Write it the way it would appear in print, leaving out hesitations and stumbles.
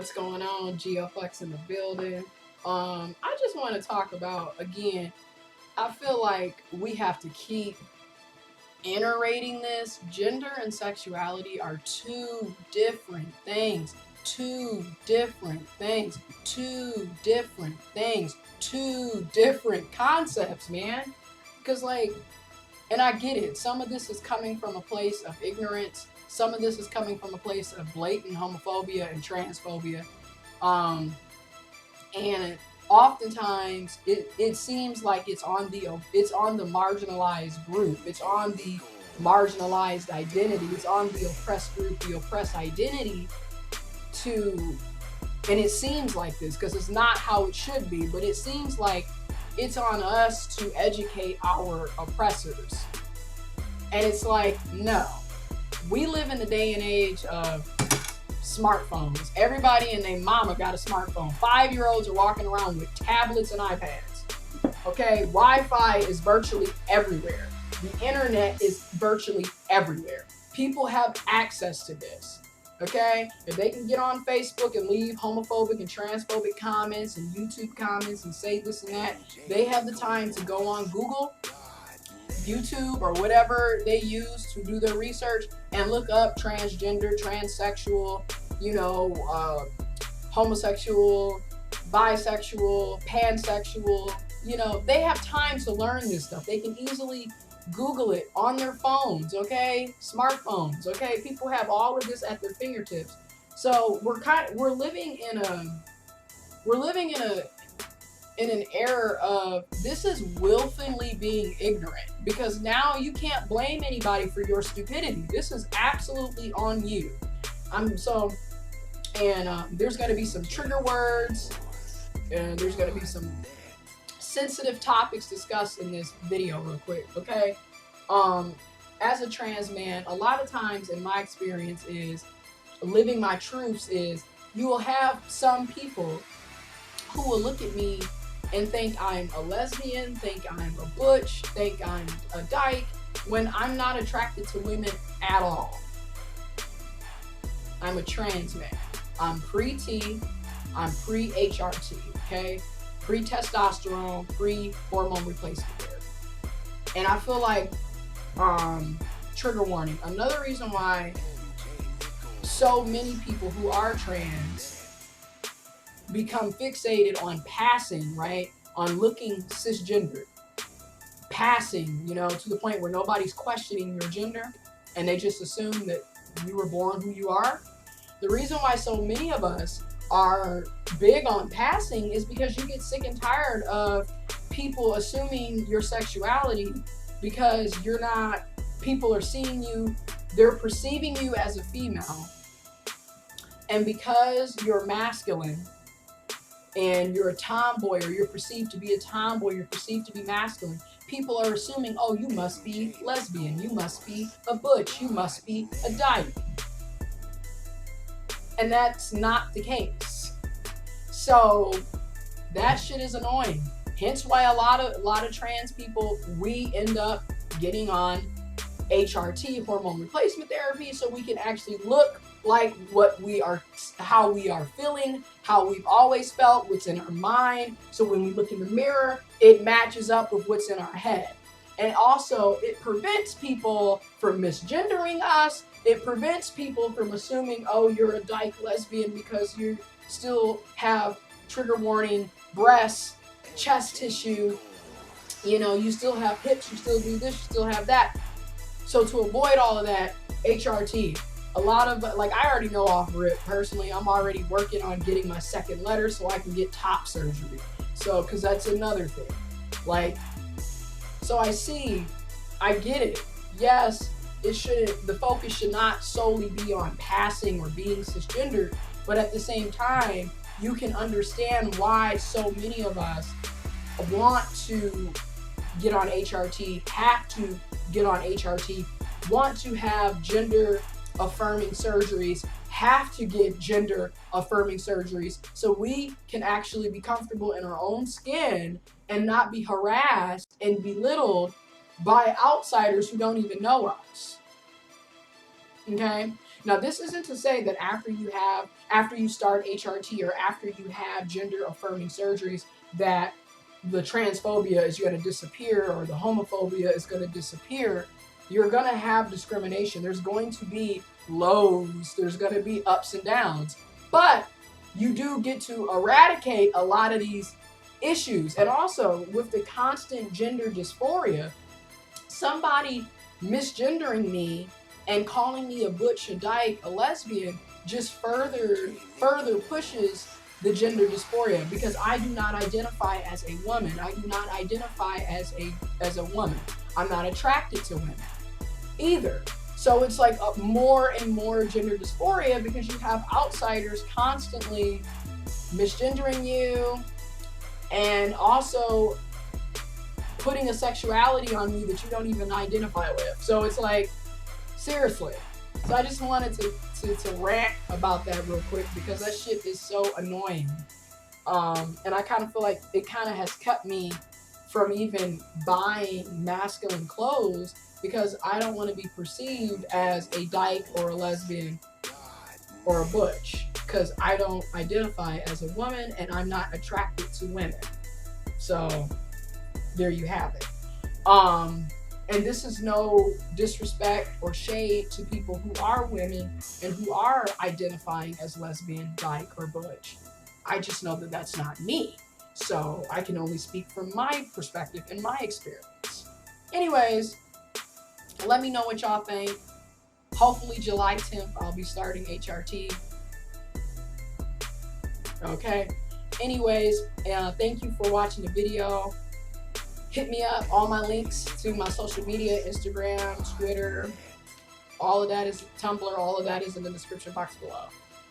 What's going on? GFX in the building. I just want to talk about, again, I feel like we have to keep iterating this. Gender and sexuality are two different things. Two different things. Two different things. Two different concepts, man. Because, like, and I get it. Some of this is coming from a place of ignorance. Some of this is coming from a place of blatant homophobia and transphobia. And oftentimes it seems like it's on the marginalized group. It's on the marginalized identity. It's on the oppressed group, the oppressed identity to, and it seems like this because it's not how it should be, but it seems like it's on us to educate our oppressors. And it's like, no. We live in the day and age of smartphones. Everybody and their mama got a smartphone. 5-year-olds are walking around with tablets and iPads. Okay, Wi-Fi is virtually everywhere. The internet is virtually everywhere. People have access to this. Okay, if they can get on Facebook and leave homophobic and transphobic comments and YouTube comments and say this and that, they have the time to go on Google, YouTube, or whatever they use to do their research and look up transgender, transsexual, homosexual, bisexual, pansexual. They have time to learn this stuff. They can easily Google it on their phones, okay? Smartphones, okay? People have all of this at their fingertips. So we're living in an era of, this is willfully being ignorant, because now you can't blame anybody for your stupidity. This is absolutely on you. There's going to be some trigger words, and there's going to be some sensitive topics discussed in this video real quick, okay? As a trans man, a lot of times in my experience is living my truths is you will have some people who will look at me and think I'm a lesbian, think I'm a butch, think I'm a dyke, when I'm not attracted to women at all. I'm a trans man. I'm pre-T, I'm pre-HRT, okay? Pre-testosterone, pre-hormone replacement therapy. And I feel like, trigger warning, another reason why so many people who are trans become fixated on passing, right? On looking cisgender. Passing, to the point where nobody's questioning your gender and they just assume that you were born who you are. The reason why so many of us are big on passing is because you get sick and tired of people assuming your sexuality because you're not, people are seeing you, they're perceiving you as a female. And because you're masculine and you're a tomboy, or you're perceived to be a tomboy, you're perceived to be masculine, people are assuming, oh, you must be lesbian, you must be a butch, you must be a dyke. And that's not the case. So that shit is annoying. Hence why a lot of trans people, we end up getting on HRT, hormone replacement therapy, so we can actually look like how we are feeling, how we've always felt, what's in our mind. So when we look in the mirror, it matches up with what's in our head. And also, it prevents people from misgendering us. It prevents people from assuming, oh, you're a dyke lesbian because you still have, trigger warning, breasts, chest tissue, you still have hips, you still do this, you still have that. So to avoid all of that, HRT, a lot of, I already know off rip, personally, I'm already working on getting my second letter so I can get top surgery. So, because that's another thing. So I get it. Yes, the focus should not solely be on passing or being cisgender, but at the same time, you can understand why so many of us want to get on HRT, have to get on HRT, want to have gender affirming surgeries, have to get gender affirming surgeries, so we can actually be comfortable in our own skin and not be harassed and belittled by outsiders who don't even know us. Okay? Now, this isn't to say that after you start HRT or after you have gender affirming surgeries that the transphobia is going to disappear or the homophobia is going to disappear. You're going to have discrimination. There's going to be lows. There's going to be ups and downs. But you do get to eradicate a lot of these issues. And also, with the constant gender dysphoria, somebody misgendering me and calling me a butch, a dyke, a lesbian just further pushes the gender dysphoria, because I do not identify as a woman. I do not identify as a woman. I'm not attracted to women either. So it's like more and more gender dysphoria because you have outsiders constantly misgendering you and also putting a sexuality on you that you don't even identify with. So it's like, seriously. So I just wanted to rant about that real quick because that shit is so annoying. And I kind of feel like it kind of has kept me from even buying masculine clothes because I don't want to be perceived as a dyke or a lesbian or a butch because I don't identify as a woman and I'm not attracted to women. So there you have it. And this is no disrespect or shade to people who are women and who are identifying as lesbian, dyke, or butch. I just know that that's not me. So I can only speak from my perspective and my experience. Anyways, let me know what y'all think. Hopefully July 10th, I'll be starting HRT. Okay. Anyways, thank you for watching the video. Hit me up. All my links to my social media, Instagram, Twitter, all of that is Tumblr, all of that is in the description box below.